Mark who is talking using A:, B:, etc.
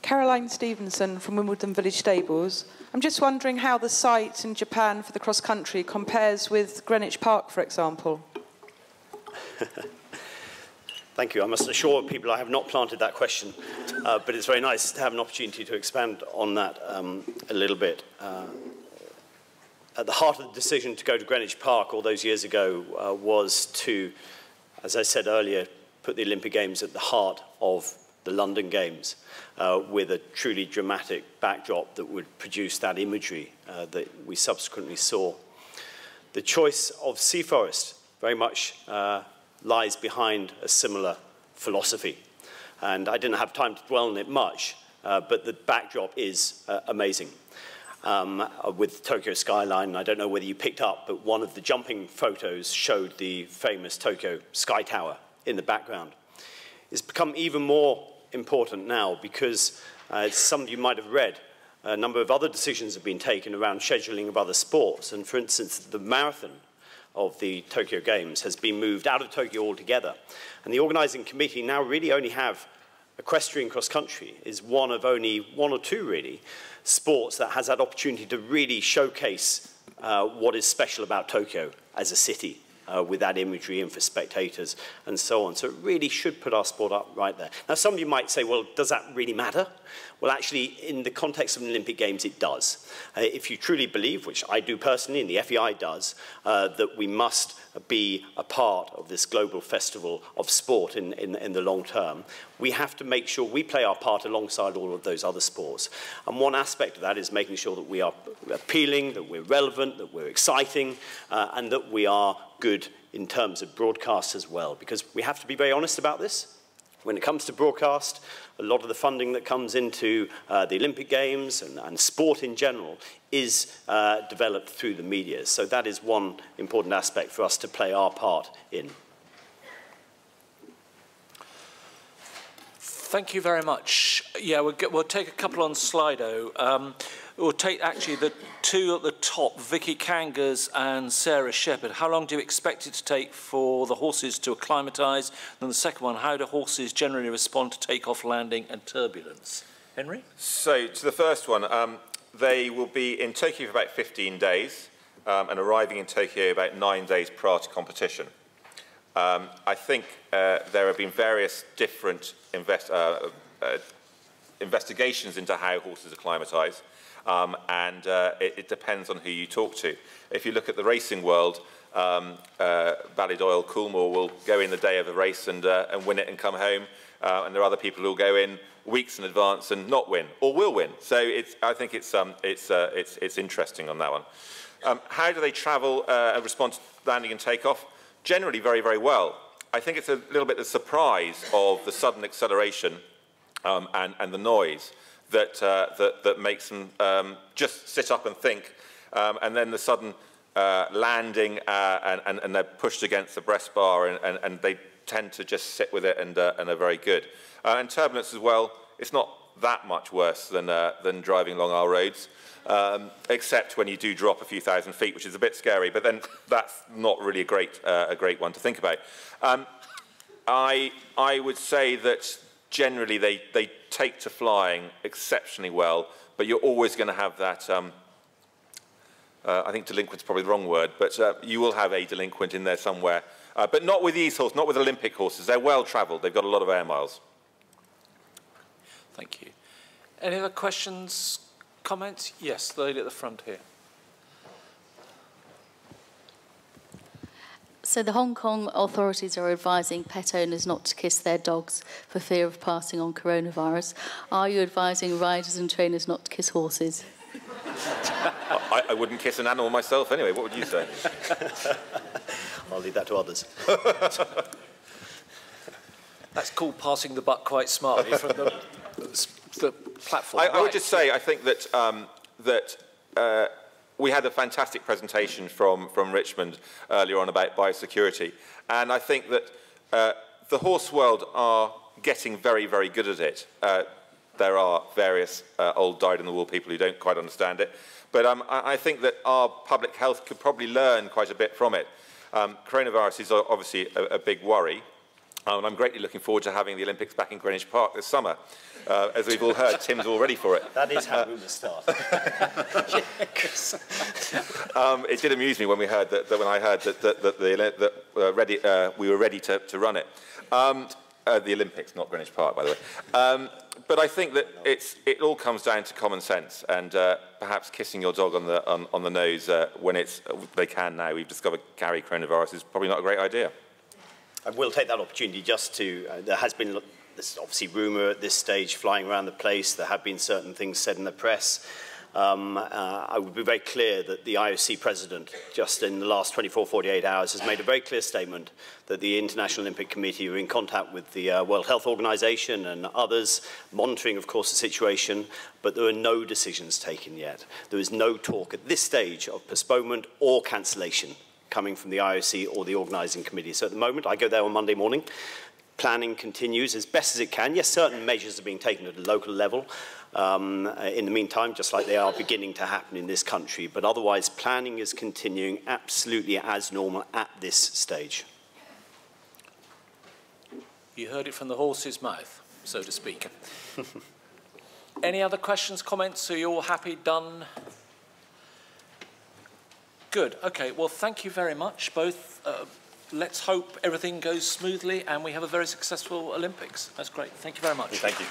A: Caroline Stevenson from Wimbledon Village Stables. I'm just wondering how the site in Japan for the cross-country compares with Greenwich Park, for example.
B: Thank you. I must assure people I have not planted that question, but it's very nice to have an opportunity to expand on that a little bit. At the heart of the decision to go to Greenwich Park all those years ago was to, as I said earlier, put the Olympic Games at the heart of the London Games with a truly dramatic backdrop that would produce that imagery that we subsequently saw. The choice of Sea Forest very much lies behind a similar philosophy. And I didn't have time to dwell on it much, but the backdrop is amazing. With Tokyo skyline, I don't know whether you picked up, but one of the jumping photos showed the famous Tokyo Sky Tower in the background. It's become even more important now because, as some of you might have read, a number of other decisions have been taken around scheduling of other sports. And for instance, the marathon of the Tokyo Games has been moved out of Tokyo altogether. And the organising committee now really only have equestrian cross-country is one of only one or two, really, sports that has that opportunity to really showcase what is special about Tokyo as a city. With that imagery and for spectators and so on. So it really should put our sport up right there. Now, some of you might say, well, does that really matter? Well, actually, in the context of the Olympic Games, it does. If you truly believe, which I do personally, and the FEI does, that we must be a part of this global festival of sport in the long term, we have to make sure we play our part alongside all of those other sports. And one aspect of that is making sure that we are appealing, that we're relevant, that we're exciting, and that we are good in terms of broadcast as well. Because we have to be very honest about this. When it comes to broadcast, a lot of the funding that comes into the Olympic Games and sport in general is developed through the media. So that is one important aspect for us to play our part in.
C: Thank you very much. Yeah, we'll take a couple on Slido. We'll take actually the two at the top, Vicky Kangas and Sarah Shepherd. How long do you expect it to take for the horses to acclimatise? And the second one, how do horses generally respond to takeoff, landing and turbulence? Henry? So to the first one, they will be in Tokyo for about 15 days and arriving in Tokyo about 9 days prior to competition. I think there have been various different investigations into how horses acclimatise. It depends on who you talk to. If you look at the racing world, Ballydoyle, Coolmore will go in the day of a race and win it and come home, and there are other people who will go in weeks in advance and not win, or will win. So I think it's interesting on that one. How do they travel and respond to landing and takeoff? Generally, very, very well. I think it's a little bit the surprise of the sudden acceleration and the noise that makes them just sit up and think, and then the sudden landing and they're pushed against the breast bar and they tend to just sit with it and are very good. And turbulence as well, it's not that much worse than driving along our roads, except when you do drop a few thousand feet, which is a bit scary, but then that's not really a great one to think about. I would say that generally they take to flying exceptionally well, but you're always going to have that, I think delinquent's probably the wrong word, but you will have a delinquent in there somewhere. But not with these horses, not with Olympic horses. They're well travelled. They've got a lot of air miles. Thank you. Any other questions, comments? Yes, the lady at the front here.
D: So the Hong Kong authorities are advising pet owners not to kiss their dogs for fear of passing on coronavirus. Are you advising riders and trainers not to kiss horses?
C: I wouldn't kiss an animal myself anyway. What would you say?
B: I'll leave that to others.
C: That's called passing the buck quite smartly from the platform. I would just say, I think that we had a fantastic presentation from Richmond earlier on about biosecurity, and I think that the horse world are getting very, very good at it. There are various old dyed-in-the-wool people who don't quite understand it, but I think that our public health could probably learn quite a bit from it. Coronavirus is obviously a big worry, And I'm greatly looking forward to having the Olympics back in Greenwich Park this summer. As we've all heard, Tim's all ready for it.
B: That is how rumours start.
C: It did amuse me when we heard that when I heard that we were ready to run it. The Olympics, not Greenwich Park, by the way. But I think that it all comes down to common sense, and perhaps kissing your dog on the nose when they can now. We've discovered carry coronavirus is probably not a great idea.
B: I will take that opportunity just to. There has been this obviously rumour at this stage flying around the place. There have been certain things said in the press. I would be very clear that the IOC president, just in the last 24, 48 hours, has made a very clear statement that the International Olympic Committee are in contact with the World Health Organization and others, monitoring, of course, the situation, but there are no decisions taken yet. There is no talk at this stage of postponement or cancellation coming from the IOC or the Organising Committee. So at the moment, I go there on Monday morning. Planning continues as best as it can. Yes, certain measures are being taken at a local level in the meantime, just like they are beginning to happen in this country. But otherwise, planning is continuing absolutely as normal at this stage.
E: You heard it from the horse's mouth, so to speak. Any other questions, comments? Are you all happy, done? Good. Okay. Well, thank you very much, both. Let's hope everything goes smoothly and we have a very successful Olympics. That's great. Thank you very much.
C: Thank you.